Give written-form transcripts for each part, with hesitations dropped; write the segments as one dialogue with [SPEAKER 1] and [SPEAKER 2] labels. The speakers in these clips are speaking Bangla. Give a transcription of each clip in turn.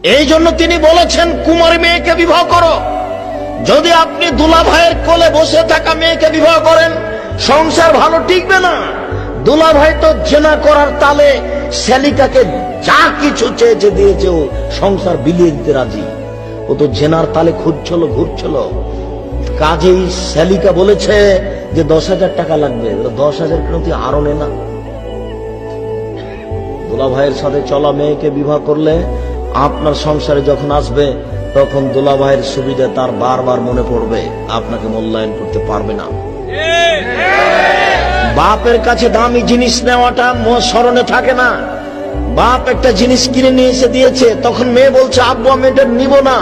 [SPEAKER 1] এই জন্য তিনি বলেছেন কুমারী মেয়েকে বিবাহ করো। যদি আপনি দুলা ভাইয়ের কোলে বসে থাকা মেয়েকে বিবাহ করেন, সংসার ভালো টিকবে না। দুলা ভাই তো জেনা করার তালে শ্যালিকাকে যা কিছু চেয়েছে দিয়েছে, ও সংসার বিলিয়ে দিতে রাজি। ও তো জেনার তালে ঘুরছিল। কাজেই শ্যালিকা বলেছে যে 10,000 টাকা লাগবে। 10,000 কেন তুই আরো নে না। দুলা ভাইয়ের সাথে চলা মেয়েকে বিবাহ করলে আপনার সংসারে যখন আসবে, তখন দুলা ভাইয়ের সুবিধা তার বারবার মনে পড়বে, আপনাকে মূল্যায়ন করতে পারবে না। বাপের কাছে দামি জিনিস নেওয়াটা স্মরণে থাকে না। বাপ একটা জিনিস কিনে নিয়ে এসে দিয়েছে, তখন মেয়ে বলছে আব্বু আমি এটা নিব না।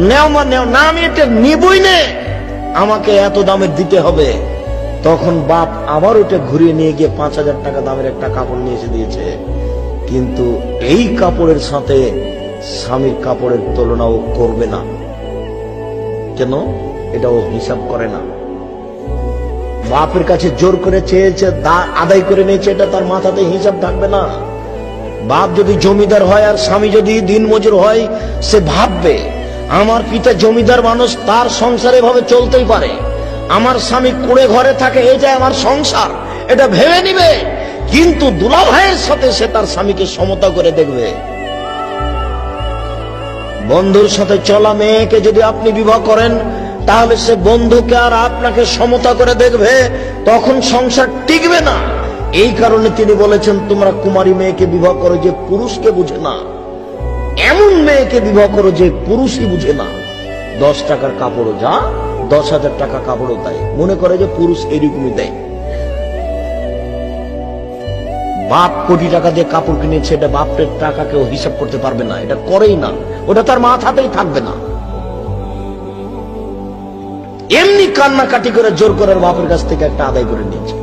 [SPEAKER 1] নেও না, আমি এটা নিবই না, আমাকে এত দামের দিতে হবে। তখন বাপ আবার ওটা ঘুরিয়ে নিয়ে গিয়ে 5,000 টাকা দামের একটা কাপড় নিয়ে এসে দিয়েছে। কিন্তু এই কাপড়ের সাথে স্বামীর কাপড়ের তুলনাও করবে না। কেন? এটা ও হিসাব করে না। বাপের কাছে জোর করে চেয়েছে, আদায় করে নিয়েছে, এটা তার মাথাতে হিসাব থাকবে না। বাপ যদি জমিদার হয় আর স্বামী যদি দিনমজুর হয়, সে ভাববে আমার পিতা জমিদার মানুষ, তার সংসার এভাবে চলতেই পারে। আমার স্বামী কুড়ে ঘরে থাকে, এটা আমার সংসার, এটা ভেবে নিবে। কিন্তু দুলা ভাইয়ের সাথে সে তার স্বামীকে সমতা করে দেখবে। বন্ধুর সাথে চলা মেয়েকে যদি আপনি বিবাহ করেন, তাহলে সে বন্ধুকে আর আপনাকে সমতা করে দেখবে, তখন সংসার টিকবে না। এই কারণে তিনি বলেছেন তোমরা কুমারী মেয়েকে বিবাহ করো যে পুরুষকে বুঝে না, এমন মেয়েকে বিবাহ করো যে পুরুষই বুঝে না। 10 টাকার কাপড়ও যা, 10,000 টাকা কাপড়ও তাই, মনে করে যে পুরুষ এরকমই দেয়। বাপ কোটি টাকা দিয়ে কাপড় কিনেছে, এটা বাপের টাকা কেউ হিসাব করতে পারবে না, এটা করেই না, ওটা তার মাথাতেই থাকবে না। এমনি কান্নাকাটি করে জোর করে বাপের কাছ থেকে একটা আদায় করে নিয়েছে।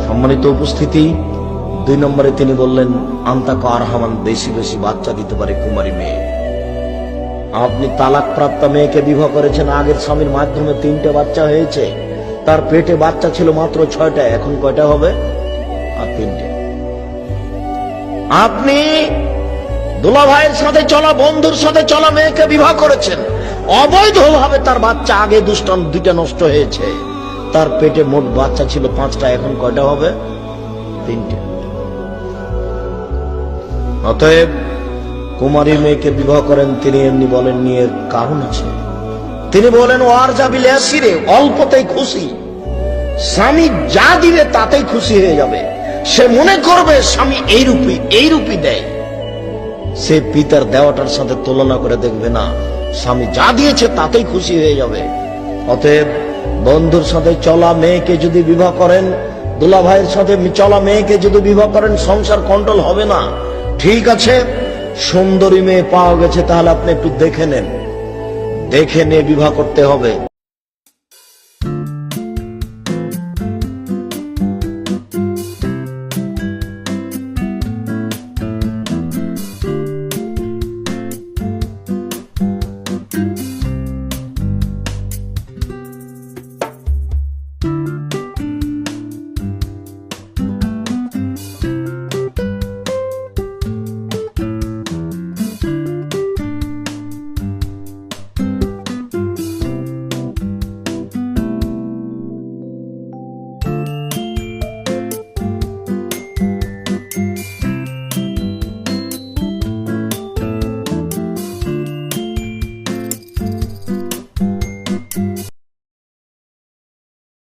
[SPEAKER 1] সম্মানিত উপস্থিতি, 2 নম্বরে তিনি বললেন আন্তাকা আরহামান, বেশি বেশি বাচ্চা দিতে পারে কুমারী মেয়ে। আপনি তালাক প্রাপ্ত মেয়েকে বিবাহ করেছেন, আগের স্বামীর মাধ্যমে 3টে বাচ্চা হয়েছে, তার পেটে বাচ্চা ছিল মাত্র 6টা, এখন কয়টা হবে? আর 3টে। আপনি দুলা ভাইয়ের সাথে চলা, বন্ধুর সাথে চলা মেয়েকে বিবাহ করেছেন, অবৈধভাবে তার বাচ্চা আগে 2টা নষ্ট হয়েছে, তার পেটে মোট বাচ্চা ছিল 5টা, এখন কয়টা হবে? 3টে। অতএব কুমারী মেয়েকে বিবাহ করেন, তিনি এমনি বলেন নিয়ে কারণ আছে। তিনি বলেন ওয়ার যাবিলে আসিরে, অল্পতেই খুশি। স্বামী যা দিবে তাতেই খুশি হয়ে যাবে। সে মনে করবে স্বামী এইরূপই দেয়। সে পিতার দেওয়াটার সাথে তুলনা করে দেখবে না, স্বামী যা দিয়েছে তাতেই খুশি হয়ে যাবে। অতএব বন্ধুর সাথে চলা মেয়েকে যদি বিবাহ করেন, দুলা ভাইয়ের সাথে চলা মেয়েকে যদি বিবাহ করেন, সংসার কন্ট্রোল হবে না। ঠিক আছে, সুন্দরী মেয়ে পাওয়া গেছে, তাহলে আপনি একটু দেখে নেন, দেখে নিয়ে বিবাহ করতে হবে।